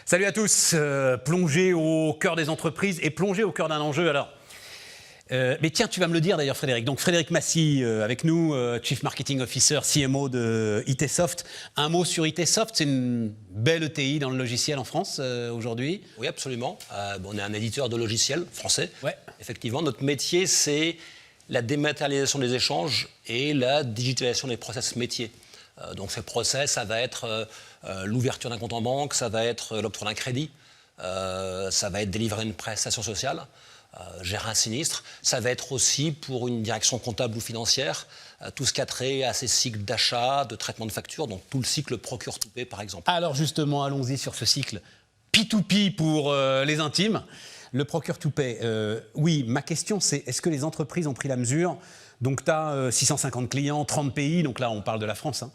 Salut à tous, plongé au cœur des entreprises et plongé au cœur d'un enjeu. Alors, mais tiens, tu vas me le dire d'ailleurs, Frédéric. Donc Frédéric Massy avec nous, Chief Marketing Officer, CMO de ITsoft. Un mot sur ITsoft, c'est une belle ETI dans le logiciel en France aujourd'hui. Oui, absolument. On est un éditeur de logiciels français. Ouais. Effectivement, notre métier, c'est la dématérialisation des échanges et la digitalisation des process métiers. Donc ces process, ça va être l'ouverture d'un compte en banque, ça va être l'octroi d'un crédit, ça va être délivrer une prestation sociale, gérer un sinistre. Ça va être aussi pour une direction comptable ou financière, tout ce qui a trait à ces cycles d'achat, de traitement de factures, donc tout le cycle procure-to-pay par exemple. Alors justement, allons-y sur ce cycle P2P pour les intimes. Le procure-to-pay, oui, ma question c'est, est-ce que les entreprises ont pris la mesure? Donc tu as 650 clients, 30 pays, donc là on parle de la France. Hein.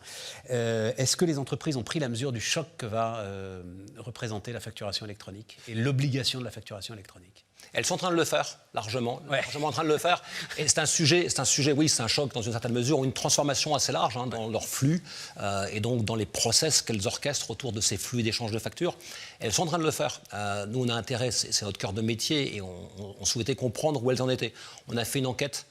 Est-ce que les entreprises ont pris la mesure du choc que va représenter la facturation électronique et l'obligation de la facturation électronique? Elles sont en train de le faire, largement, ouais. largement en train de le faire. Et c'est un sujet, oui, c'est un choc dans une certaine mesure, ou une transformation assez large dans leur flux, et donc dans les process qu'elles orchestrent autour de ces flux d'échange de factures. Elles sont en train de le faire. Nous, on a intérêt, c'est notre cœur de métier, et on souhaitait comprendre où elles en étaient. On a fait une enquête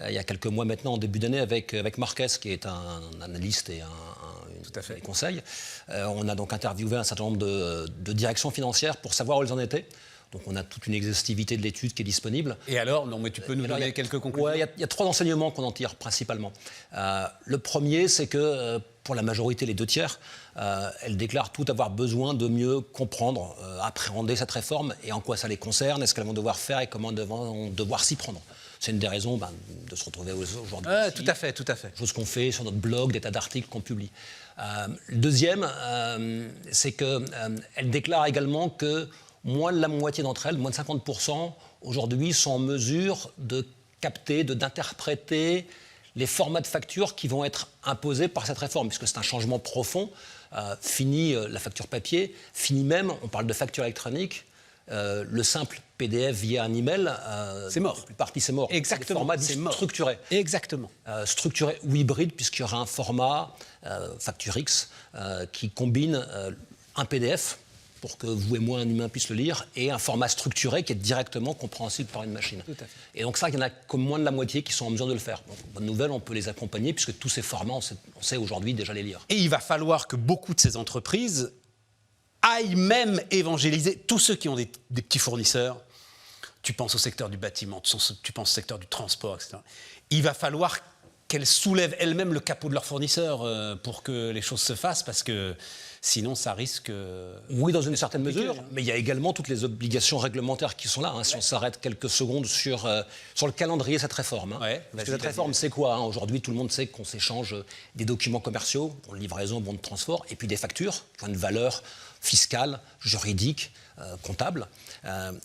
il y a quelques mois maintenant, en début d'année, avec Marquez, qui est un analyste et un conseil. On a donc interviewé un certain nombre de directions financières pour savoir où elles en étaient. Donc on a toute une exhaustivité de l'étude qui est disponible. Et alors, non, mais tu peux nous donner quelques conclusions? Ouais, il y a 3 enseignements qu'on en tire principalement. Le premier, c'est que pour la majorité, les 2 tiers, elles déclarent toutes avoir besoin de mieux comprendre, appréhender cette réforme et en quoi ça les concerne, et ce qu'elles vont devoir faire et comment elles vont devoir s'y prendre. C'est une des raisons de se retrouver aujourd'hui. Tout à fait, tout à fait. Chose qu'on fait sur notre blog, des tas d'articles qu'on publie. Le deuxième, c'est qu'elles déclarent également que moins de la moitié d'entre elles, moins de 50%, aujourd'hui, sont en mesure de capter, d'interpréter les formats de factures qui vont être imposés par cette réforme, puisque c'est un changement profond. Fini la facture papier, fini même, on parle de facture électronique, le simple PDF via un email, c'est mort. La plupart c'est mort. Exactement. Format structuré. Exactement. Structuré ou hybride, puisqu'il y aura un format Facture X qui combine un PDF pour que vous et moi, un humain, puisse le lire, et un format structuré qui est directement compréhensible par une machine. Tout à fait. Et donc ça, il y en a comme moins de la moitié qui sont en mesure de le faire. Donc, bonne nouvelle, on peut les accompagner, puisque tous ces formats, on sait aujourd'hui déjà les lire. Et il va falloir que beaucoup de ces entreprises aillent même évangéliser tous ceux qui ont des petits fournisseurs. Tu penses au secteur du bâtiment, tu penses au secteur du transport, etc. Il va falloir qu'elles soulèvent elles-mêmes le capot de leurs fournisseurs pour que les choses se fassent, parce que sinon ça risque... Oui, dans une certaine mesure, mais il y a également toutes les obligations réglementaires qui sont là. Si on s'arrête quelques secondes sur le calendrier de cette réforme. Parce que cette réforme, c'est quoi aujourd'hui, tout le monde sait qu'on s'échange des documents commerciaux, bon, livraison, bon de transport, et puis des factures qui ont une valeur fiscale, juridique, comptable.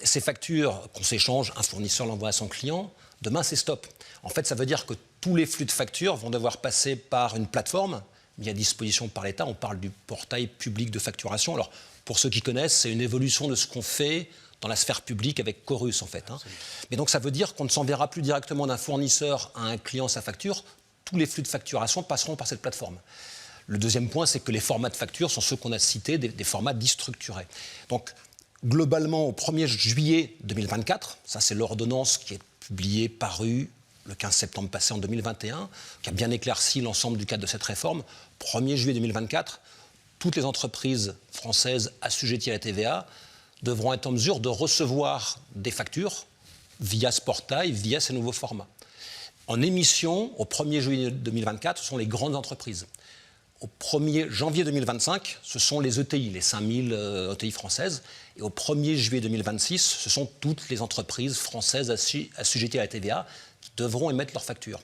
Ces factures qu'on s'échange, un fournisseur l'envoie à son client, demain c'est stop. En fait, ça veut dire que tous les flux de factures vont devoir passer par une plateforme mis à disposition par l'État. On parle du portail public de facturation. Alors, pour ceux qui connaissent, c'est une évolution de ce qu'on fait dans la sphère publique avec Chorus, en fait. Mais donc, ça veut dire qu'on ne s'enverra plus directement d'un fournisseur à un client sa facture. Tous les flux de facturation passeront par cette plateforme. Le deuxième point, c'est que les formats de facture sont ceux qu'on a cités, des formats dits structurés. Donc, globalement, au 1er juillet 2024, ça c'est l'ordonnance qui est publiée, parue le 15 septembre passé en 2021, qui a bien éclairci l'ensemble du cadre de cette réforme. 1er juillet 2024, toutes les entreprises françaises assujetties à la TVA devront être en mesure de recevoir des factures via ce portail, via ces nouveaux formats. En émission, au 1er juillet 2024, ce sont les grandes entreprises. Au 1er janvier 2025, ce sont les ETI, les 5000 ETI françaises. Et au 1er juillet 2026, ce sont toutes les entreprises françaises assujetties à la TVA qui devront émettre leurs factures.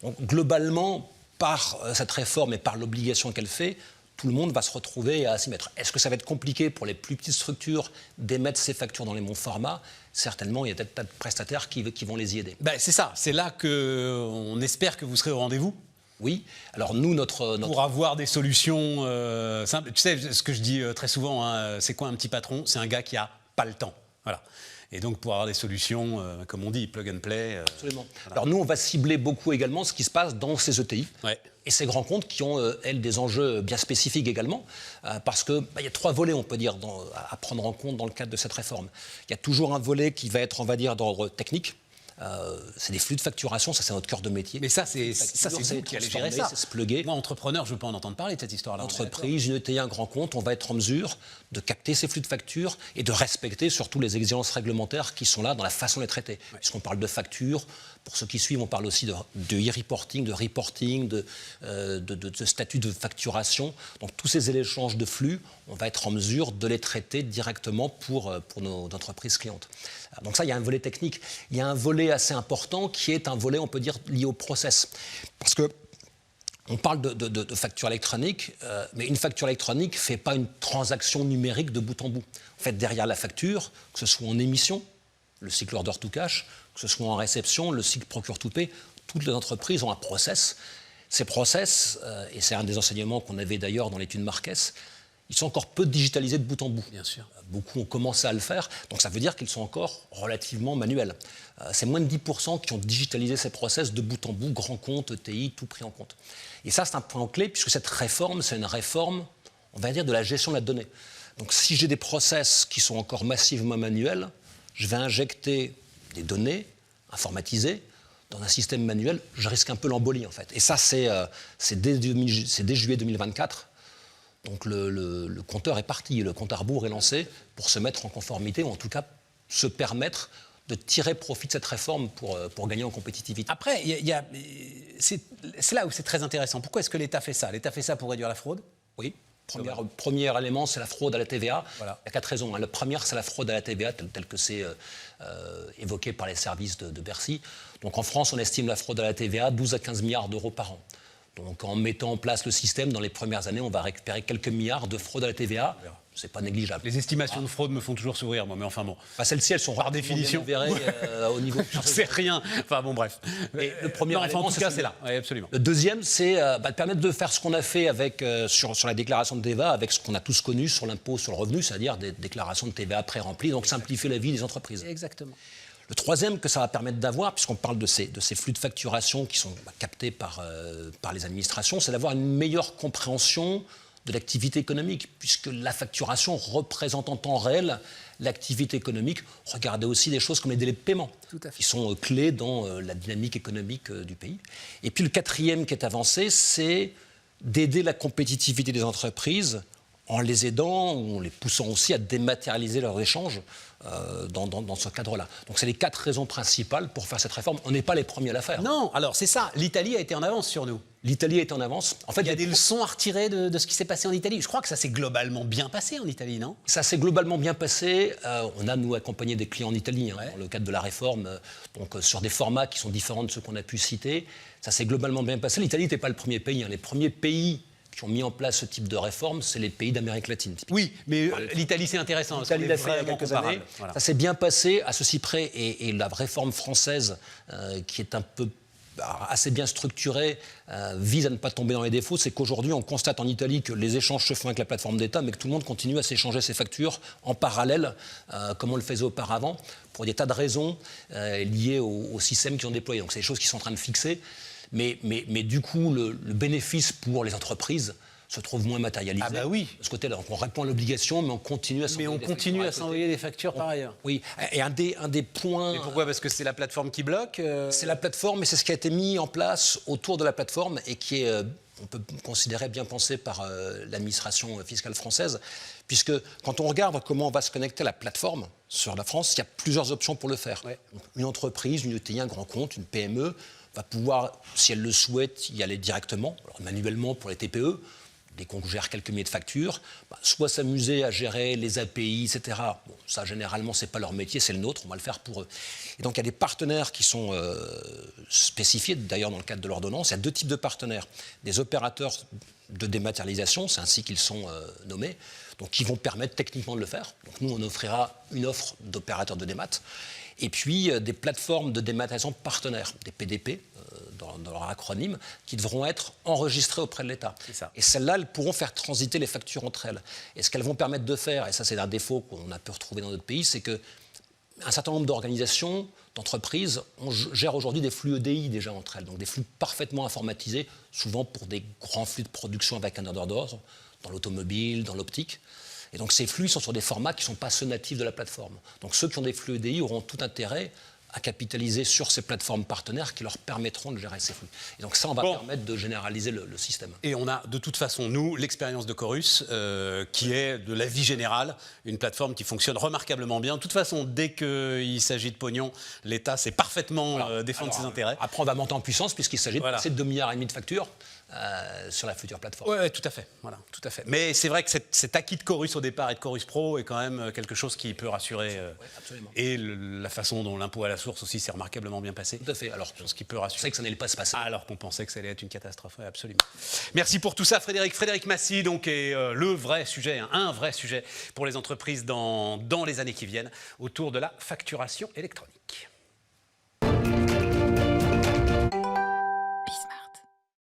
Donc, globalement, par cette réforme et par l'obligation qu'elle fait, tout le monde va se retrouver à s'y mettre. Est-ce que ça va être compliqué pour les plus petites structures d'émettre ces factures dans les bons formats? Certainement, il y a peut-être tas de prestataires qui vont les y aider. C'est ça, c'est là qu'on espère que vous serez au rendez-vous. Oui, alors nous, notre... Pour avoir des solutions simples. Tu sais, ce que je dis très souvent, c'est quoi un petit patron? C'est un gars qui n'a pas le temps. Voilà. Et donc pour avoir des solutions, comme on dit, plug and play. Absolument. Voilà. Alors nous, on va cibler beaucoup également ce qui se passe dans ces ETI. Ouais. Et ces grands comptes qui ont, elles, des enjeux bien spécifiques également, parce qu'il y a 3 volets, on peut dire, à prendre en compte dans le cadre de cette réforme. Il y a toujours un volet qui va être, on va dire, d'ordre technique. C'est des flux de facturation, ça c'est notre cœur de métier. Mais ça, c'est vous qui allez gérer ça. C'est se plugger. Moi, entrepreneur, je ne veux pas en entendre parler de cette histoire-là. Entreprise, une ETI, un grand compte, on va être en mesure de capter ces flux de factures et de respecter surtout les exigences réglementaires qui sont là dans la façon de les traiter. Ouais. Puisqu'on parle de factures, pour ceux qui suivent, on parle aussi de e-reporting, de reporting, de statut de facturation. Donc tous ces échanges de flux, on va être en mesure de les traiter directement pour nos entreprises clientes. Donc ça, il y a un volet technique. Il y a un volet assez important qui est un volet, on peut dire, lié au process. Parce que on parle de facture électronique, mais une facture électronique ne fait pas une transaction numérique de bout en bout. En fait, derrière la facture, que ce soit en émission, le cycle order to cash, que ce soit en réception, le cycle procure to pay, toutes les entreprises ont un process. Ces process, et c'est un des enseignements qu'on avait d'ailleurs dans l'étude Marquès, ils sont encore peu digitalisés de bout en bout. Bien sûr. Beaucoup ont commencé à le faire, donc ça veut dire qu'ils sont encore relativement manuels. C'est moins de 10% qui ont digitalisé ces process de bout en bout, grand compte, ETI, tout pris en compte. Et ça, c'est un point clé, puisque cette réforme, c'est une réforme, on va dire, de la gestion de la donnée. Donc si j'ai des process qui sont encore massivement manuels, je vais injecter des données informatisées dans un système manuel, je risque un peu l'embolie, en fait. Et ça, c'est dès juillet 2024. Donc le compteur est parti, le compte à rebours est lancé pour se mettre en conformité, ou en tout cas se permettre de tirer profit de cette réforme pour gagner en compétitivité. Après, c'est là où c'est très intéressant. Pourquoi est-ce que l'État fait ça ? L'État fait ça pour réduire la fraude ? Oui. Premier élément, c'est la fraude à la TVA. Voilà. Il y a 4 raisons. La première, c'est la fraude à la TVA, telle que c'est évoqué par les services de Bercy. Donc en France, on estime la fraude à la TVA 12 à 15 milliards d'euros par an. Donc en mettant en place le système, dans les premières années, on va récupérer quelques milliards de fraude à la TVA. C'est pas négligeable. Les estimations de fraude me font toujours sourire, moi, mais enfin bon. Enfin, celles-ci, elles sont par définition avérées au niveau. J'en sais rien. Enfin bon, bref. Mais le premier élément, en tout cas, c'est là. Oui, absolument. Le deuxième, c'est de permettre de faire ce qu'on a fait avec, sur la déclaration de TVA, avec ce qu'on a tous connu sur l'impôt sur le revenu, c'est-à-dire des déclarations de TVA pré-remplies, donc simplifier la vie des entreprises. Exactement. Le troisième que ça va permettre d'avoir, puisqu'on parle de ces flux de facturation qui sont captés par les administrations, c'est d'avoir une meilleure compréhension de l'activité économique, puisque la facturation représente en temps réel l'activité économique. Regardez aussi des choses comme les délais de paiement, qui sont clés dans la dynamique économique du pays. Et puis le quatrième qui est avancé, c'est d'aider la compétitivité des entreprises en les aidant ou en les poussant aussi à dématérialiser leurs échanges dans ce cadre-là. Donc c'est les 4 raisons principales pour faire cette réforme. On n'est pas les premiers à la faire. Non, alors c'est ça. L'Italie a été en avance sur nous. L'Italie est en avance. En fait, il y a des leçons à retirer de ce qui s'est passé en Italie. Je crois que ça s'est globalement bien passé en Italie, non ? Ça s'est globalement bien passé. On a, nous, accompagné des clients en Italie dans le cadre de la réforme, donc sur des formats qui sont différents de ceux qu'on a pu citer. Ça s'est globalement bien passé. L'Italie n'était pas le premier pays. Les premiers pays qui ont mis en place ce type de réforme, c'est les pays d'Amérique latine. Oui, mais l'Italie, c'est intéressant. L'Italie l'a fait il y a quelques années. Voilà. Ça s'est bien passé à ceci près. Et la réforme française, qui est un peu assez bien structurée, vise à ne pas tomber dans les défauts. C'est qu'aujourd'hui, on constate en Italie que les échanges se font avec la plateforme d'État, mais que tout le monde continue à s'échanger ses factures en parallèle, comme on le faisait auparavant, pour des tas de raisons liées au système qu'ils ont déployé. Donc c'est des choses qui sont en train de fixer. Mais du coup, le bénéfice pour les entreprises se trouve moins matérialisé. Ah bah oui. De ce côté-là, donc on répond à l'obligation, mais on continue à s'envoyer des factures par ailleurs. Oui, et un des points... Mais pourquoi ? Parce que c'est la plateforme qui bloque C'est la plateforme, mais c'est ce qui a été mis en place autour de la plateforme et qui est, on peut considérer, bien pensé par l'administration fiscale française, puisque quand on regarde comment on va se connecter à la plateforme sur la France, il y a plusieurs options pour le faire. Ouais. Une entreprise, une ETI, un grand compte, une PME, va pouvoir, si elle le souhaite, y aller directement, alors manuellement pour les TPE, dès qu'on gère quelques milliers de factures, soit s'amuser à gérer les API, etc. Bon, ça, généralement, ce n'est pas leur métier, c'est le nôtre, on va le faire pour eux. Et donc, il y a des partenaires qui sont spécifiés, d'ailleurs, dans le cadre de l'ordonnance. Il y a 2 types de partenaires. Des opérateurs de dématérialisation, c'est ainsi qu'ils sont nommés, donc qui vont permettre techniquement de le faire. Donc, nous, on offrira une offre d'opérateurs de démat. Et puis, des plateformes de dématérialisation partenaires, des PDP, dans leur acronyme, qui devront être enregistrées auprès de l'État. Et celles-là, elles pourront faire transiter les factures entre elles. Et ce qu'elles vont permettre de faire, et ça c'est un défaut qu'on a pu retrouver dans d'autres pays, c'est que un certain nombre d'organisations, d'entreprises, gèrent aujourd'hui des flux EDI déjà entre elles, donc des flux parfaitement informatisés, souvent pour des grands flux de production avec un ordre d'ordre, dans l'automobile, dans l'optique. Et donc ces flux sont sur des formats qui ne sont pas ceux natifs de la plateforme. Donc ceux qui ont des flux EDI auront tout intérêt à capitaliser sur ces plateformes partenaires qui leur permettront de gérer ces flux. Et donc ça, on va permettre de généraliser le système. Et on a de toute façon, nous, l'expérience de Chorus, qui est de la vie générale, une plateforme qui fonctionne remarquablement bien. De toute façon, dès qu'il s'agit de pognon, l'État sait parfaitement défendre ses intérêts. Après, on va monter en puissance puisqu'il s'agit de passer de 2,5 milliards de factures sur la future plateforme. Oui, tout à fait. Voilà, tout à fait. Mais c'est vrai que cet acquis de Chorus au départ et de Chorus Pro est quand même quelque chose qui peut rassurer. Absolument. Et la façon dont l'impôt à la source aussi s'est remarquablement bien passé. Tout à fait. Alors, ce qui peut rassurer. On sait que ça n'allait pas se passer. Alors qu'on pensait que ça allait être une catastrophe. Oui, absolument. Merci pour tout ça, Frédéric. Frédéric Massy, donc, est le vrai sujet, un vrai sujet pour les entreprises dans les années qui viennent autour de la facturation électronique.